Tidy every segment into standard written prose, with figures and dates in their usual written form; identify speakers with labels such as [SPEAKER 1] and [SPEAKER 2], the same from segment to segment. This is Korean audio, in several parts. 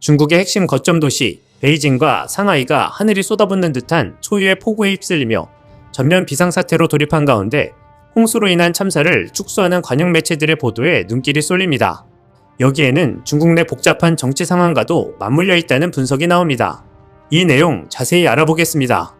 [SPEAKER 1] 중국의 핵심 거점 도시 베이징과 상하이가 하늘이 쏟아붓는 듯한 초유의 폭우에 휩쓸리며 전면 비상사태로 돌입한 가운데 홍수로 인한 참사를 축소하는 관영 매체들의 보도에 눈길이 쏠립니다. 여기에는 중국 내 복잡한 정치 상황과도 맞물려 있다는 분석이 나옵니다. 이 내용 자세히 알아보겠습니다.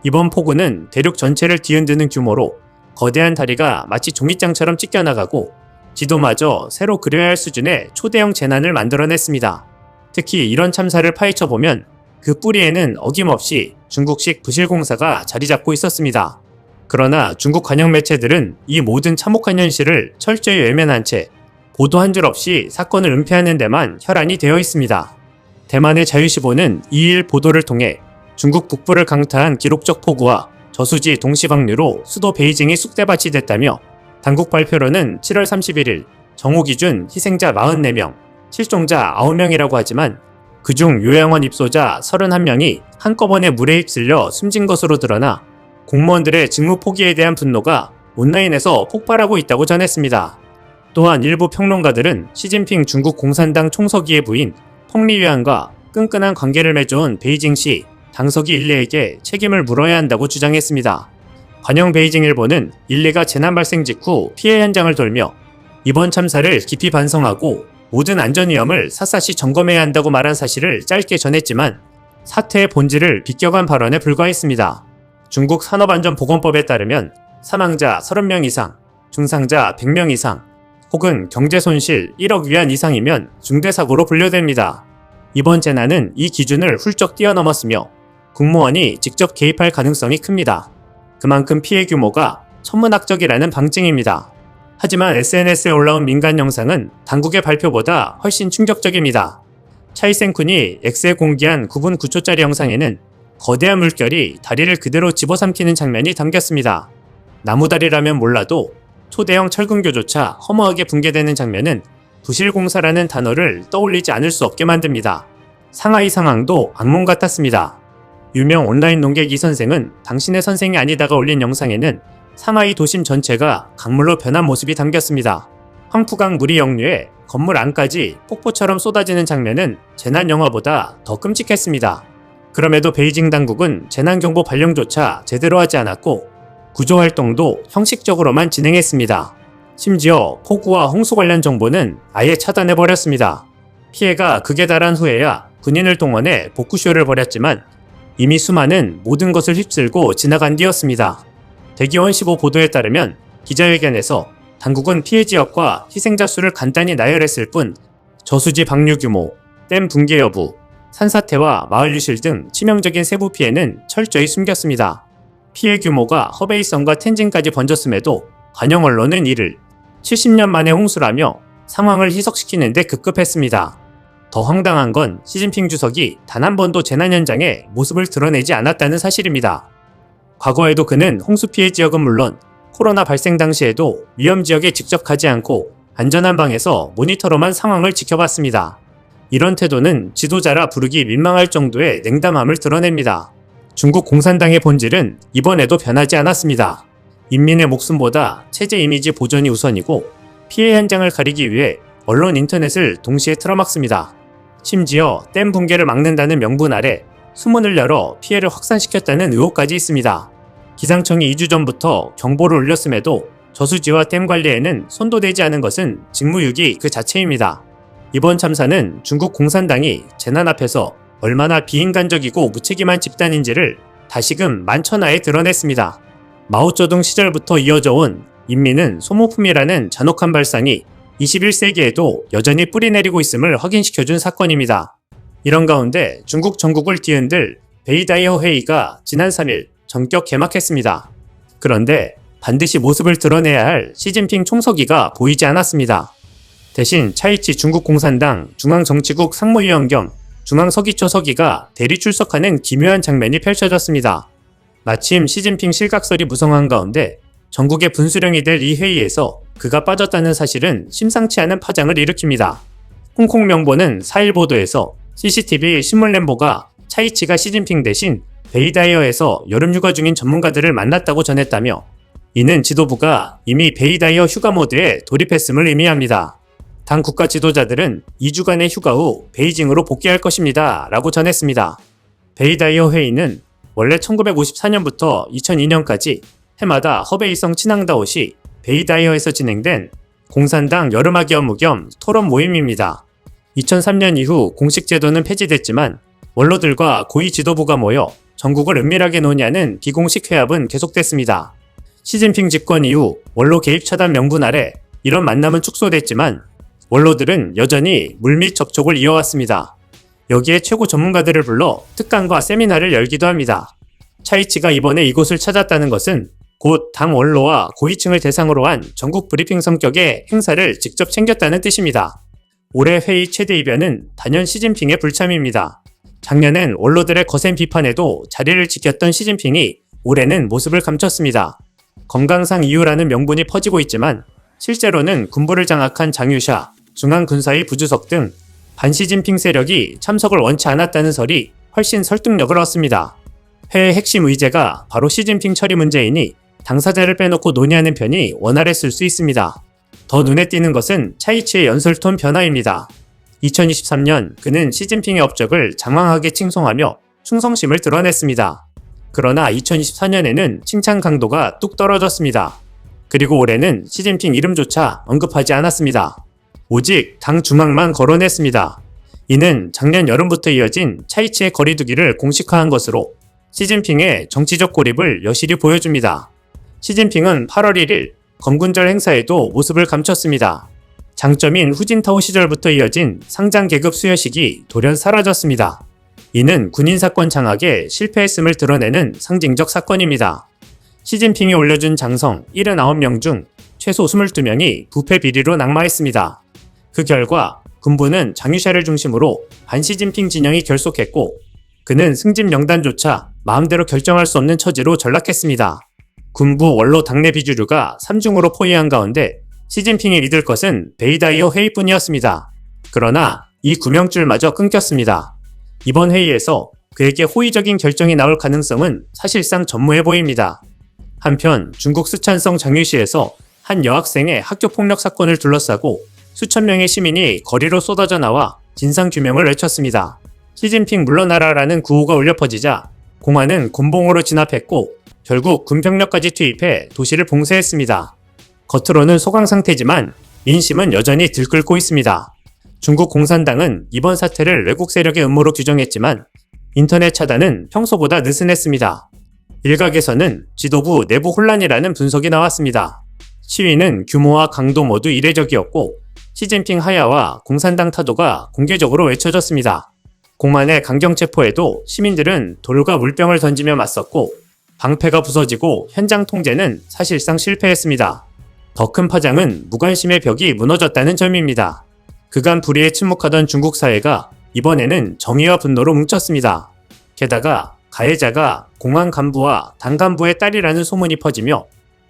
[SPEAKER 1] 이번 폭우는 대륙 전체를 뒤흔드는 규모로 거대한 다리가 마치 종이장처럼 찢겨나가고 지도마저 새로 그려야 할 수준의 초대형 재난을 만들어냈습니다. 특히 이런 참사를 파헤쳐보면 그 뿌리에는 어김없이 중국식 부실공사가 자리잡고 있었습니다. 그러나 중국 관영 매체들은 이 모든 참혹한 현실을 철저히 외면한 채 보도 한 줄 없이 사건을 은폐하는 데만 혈안이 되어 있습니다. 대만의 자유시보는 2일 보도를 통해 중국 북부를 강타한 기록적 폭우와 저수지 동시방류로 수도 베이징이 쑥대밭이 됐다며 당국 발표로는 7월 31일 정오 기준 희생자 44명, 실종자 9명이라고 하지만 그중 요양원 입소자 31명이 한꺼번에 물에 휩쓸려 숨진 것으로 드러나 공무원들의 직무 포기에 대한 분노가 온라인에서 폭발하고 있다고 전했습니다. 또한 일부 평론가들은 시진핑 중국 공산당 총서기의 부인 펑리유안과 끈끈한 관계를 맺어온 베이징시 당서기 일레에게 책임을 물어야 한다고 주장했습니다. 관영 베이징일보는 일레가 재난 발생 직후 피해 현장을 돌며 이번 참사를 깊이 반성하고 모든 안전위험을 샅샅이 점검해야 한다고 말한 사실을 짧게 전했지만 사태의 본질을 비껴간 발언에 불과했습니다. 중국 산업안전보건법에 따르면 사망자 30명 이상, 중상자 100명 이상, 혹은 경제손실 1억 위안 이상이면 중대사고로 분류됩니다. 이번 재난은 이 기준을 훌쩍 뛰어넘었으며 국무원이 직접 개입할 가능성이 큽니다. 그만큼 피해 규모가 천문학적이라는 방증입니다. 하지만 SNS에 올라온 민간 영상은 당국의 발표보다 훨씬 충격적입니다. 차이센쿤이 X에 공개한 9분 9초짜리 영상에는 거대한 물결이 다리를 그대로 집어삼키는 장면이 담겼습니다. 나무다리라면 몰라도 초대형 철근교조차 허무하게 붕괴되는 장면은 부실공사라는 단어를 떠올리지 않을 수 없게 만듭니다. 상하이 상황도 악몽 같았습니다. 유명 온라인 농객 이 선생은 당신의 선생이 아니다가 올린 영상에는 상하이 도심 전체가 강물로 변한 모습이 담겼습니다. 황푸강 물이 역류해 건물 안까지 폭포처럼 쏟아지는 장면은 재난 영화보다 더 끔찍했습니다. 그럼에도 베이징 당국은 재난경보 발령조차 제대로 하지 않았고 구조활동도 형식적으로만 진행했습니다. 심지어 폭우와 홍수 관련 정보는 아예 차단해버렸습니다. 피해가 극에 달한 후에야 군인을 동원해 복구쇼를 벌였지만 이미 수많은 모든 것을 휩쓸고 지나간 뒤였습니다. 대기원 15 보도에 따르면 기자회견에서 당국은 피해 지역과 희생자 수를 간단히 나열했을 뿐 저수지 방류 규모, 댐 붕괴 여부, 산사태와 마을 유실 등 치명적인 세부 피해는 철저히 숨겼습니다. 피해 규모가 허베이성과 텐진까지 번졌음에도 관영 언론은 이를 70년 만의 홍수라며 상황을 희석시키는 데 급급했습니다. 더 황당한 건 시진핑 주석이 단 한 번도 재난 현장에 모습을 드러내지 않았다는 사실입니다. 과거에도 그는 홍수 피해 지역은 물론 코로나 발생 당시에도 위험 지역에 직접 가지 않고 안전한 방에서 모니터로만 상황을 지켜봤습니다. 이런 태도는 지도자라 부르기 민망할 정도의 냉담함을 드러냅니다. 중국 공산당의 본질은 이번에도 변하지 않았습니다. 인민의 목숨보다 체제 이미지 보존이 우선이고 피해 현장을 가리기 위해 언론 인터넷을 동시에 틀어막습니다. 심지어 댐 붕괴를 막는다는 명분 아래 수문을 열어 피해를 확산시켰다는 의혹까지 있습니다. 기상청이 2주 전부터 경보를 울렸음에도 저수지와 댐 관리에는 손도 대지 않은 것은 직무유기 그 자체입니다. 이번 참사는 중국 공산당이 재난 앞에서 얼마나 비인간적이고 무책임한 집단인지를 다시금 만천하에 드러냈습니다. 마오쩌둥 시절부터 이어져 온 인민은 소모품이라는 잔혹한 발상이 21세기에도 여전히 뿌리내리고 있음을 확인시켜준 사건입니다. 이런 가운데 중국 전국을 뒤흔들 베이다이어 회의가 지난 3일 전격 개막했습니다. 그런데 반드시 모습을 드러내야 할 시진핑 총서기가 보이지 않았습니다. 대신 차이치 중국 공산당 중앙정치국 상무위원 겸 중앙서기처 서기가 대리 출석하는 기묘한 장면이 펼쳐졌습니다. 마침 시진핑 실각설이 무성한 가운데 전국의 분수령이 될 이 회의에서 그가 빠졌다는 사실은 심상치 않은 파장을 일으킵니다. 홍콩 명보는 4일 보도에서 CCTV 신문램보가 차이치가 시진핑 대신 베이다이어에서 여름휴가 중인 전문가들을 만났다고 전했다며 이는 지도부가 이미 베이다이어 휴가 모드에 돌입했음을 의미합니다. 당 국가 지도자들은 2주간의 휴가 후 베이징으로 복귀할 것입니다. 라고 전했습니다. 베이다이어 회의는 원래 1954년부터 2002년까지 해마다 허베이성 친항다오시 베이다이어에서 진행된 공산당 여름학기 업무 겸 토론 모임입니다. 2003년 이후 공식 제도는 폐지됐지만 원로들과 고위 지도부가 모여 전국을 은밀하게 논의하는 비공식 회합은 계속됐습니다. 시진핑 집권 이후 원로 개입 차단 명분 아래 이런 만남은 축소됐지만 원로들은 여전히 물밑 접촉을 이어왔습니다. 여기에 최고 전문가들을 불러 특강과 세미나를 열기도 합니다. 차이치가 이번에 이곳을 찾았다는 것은 곧 당 원로와 고위층을 대상으로 한 전국 브리핑 성격의 행사를 직접 챙겼다는 뜻입니다. 올해 회의 최대 이변은 단연 시진핑의 불참입니다. 작년엔 원로들의 거센 비판에도 자리를 지켰던 시진핑이 올해는 모습을 감췄습니다. 건강상 이유라는 명분이 퍼지고 있지만 실제로는 군부를 장악한 장유샤, 중앙군사위 부주석 등 반시진핑 세력이 참석을 원치 않았다는 설이 훨씬 설득력을 얻습니다. 회의 핵심 의제가 바로 시진핑 처리 문제이니 당사자를 빼놓고 논의하는 편이 원활했을 수 있습니다. 더 눈에 띄는 것은 차이치의 연설톤 변화입니다. 2023년 그는 시진핑의 업적을 장황하게 칭송하며 충성심을 드러냈습니다. 그러나 2024년에는 칭찬 강도가 뚝 떨어졌습니다. 그리고 올해는 시진핑 이름조차 언급하지 않았습니다. 오직 당 중앙만 거론했습니다. 이는 작년 여름부터 이어진 차이치의 거리두기를 공식화한 것으로 시진핑의 정치적 고립을 여실히 보여줍니다. 시진핑은 8월 1일 검군절 행사에도 모습을 감췄습니다. 장점인 후진타오 시절부터 이어진 상장 계급 수여식이 돌연 사라졌습니다. 이는 군인 사건 장악에 실패했음을 드러내는 상징적 사건입니다. 시진핑이 올려준 장성 79명 중 최소 22명이 부패 비리로 낙마했습니다. 그 결과 군부는 장유샤를 중심으로 반시진핑 진영이 결속했고 그는 승진 명단조차 마음대로 결정할 수 없는 처지로 전락했습니다. 군부 원로 당내 비주류가 3중으로 포위한 가운데 시진핑이 믿을 것은 베이다이어 회의뿐이었습니다. 그러나 이 구명줄마저 끊겼습니다. 이번 회의에서 그에게 호의적인 결정이 나올 가능성은 사실상 전무해 보입니다. 한편 중국 스촨성 장유시에서 한 여학생의 학교 폭력 사건을 둘러싸고 수천 명의 시민이 거리로 쏟아져 나와 진상규명을 외쳤습니다. 시진핑 물러나라라는 구호가 울려 퍼지자 공안은 곤봉으로 진압했고 결국 군병력까지 투입해 도시를 봉쇄했습니다. 겉으로는 소강 상태지만 민심은 여전히 들끓고 있습니다. 중국 공산당은 이번 사태를 외국 세력의 음모로 규정했지만 인터넷 차단은 평소보다 느슨했습니다. 일각에서는 지도부 내부 혼란이라는 분석이 나왔습니다. 시위는 규모와 강도 모두 이례적이었고 시진핑 하야와 공산당 타도가 공개적으로 외쳐졌습니다. 공안의 강경 체포에도 시민들은 돌과 물병을 던지며 맞섰고 방패가 부서지고 현장 통제는 사실상 실패했습니다. 더 큰 파장은 무관심의 벽이 무너졌다는 점입니다. 그간 불의에 침묵하던 중국 사회가 이번에는 정의와 분노로 뭉쳤습니다. 게다가 가해자가 공안 간부와 당 간부의 딸이라는 소문이 퍼지며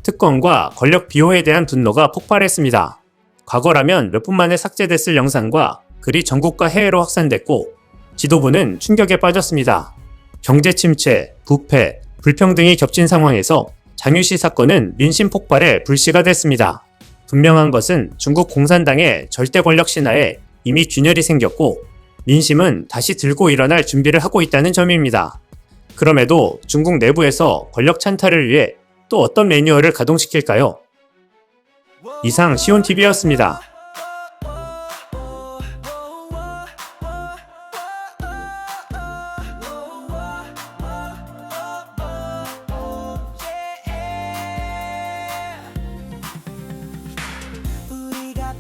[SPEAKER 1] 특권과 권력 비호에 대한 분노가 폭발했습니다. 과거라면 몇 분 만에 삭제됐을 영상과 글이 전국과 해외로 확산됐고 지도부는 충격에 빠졌습니다. 경제 침체, 부패, 불평등이 겹친 상황에서 장유시 사건은 민심 폭발에 불씨가 됐습니다. 분명한 것은 중국 공산당의 절대 권력 신화에 이미 균열이 생겼고 민심은 다시 들고 일어날 준비를 하고 있다는 점입니다. 그럼에도 중국 내부에서 권력 찬탈을 위해 또 어떤 매뉴얼을 가동시킬까요? 이상 시온TV였습니다.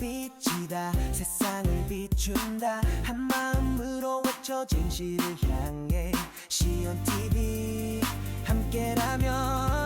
[SPEAKER 2] 빛이다 세상을 비춘다 한마음으로 외쳐 진실을 향해 시온TV 함께라면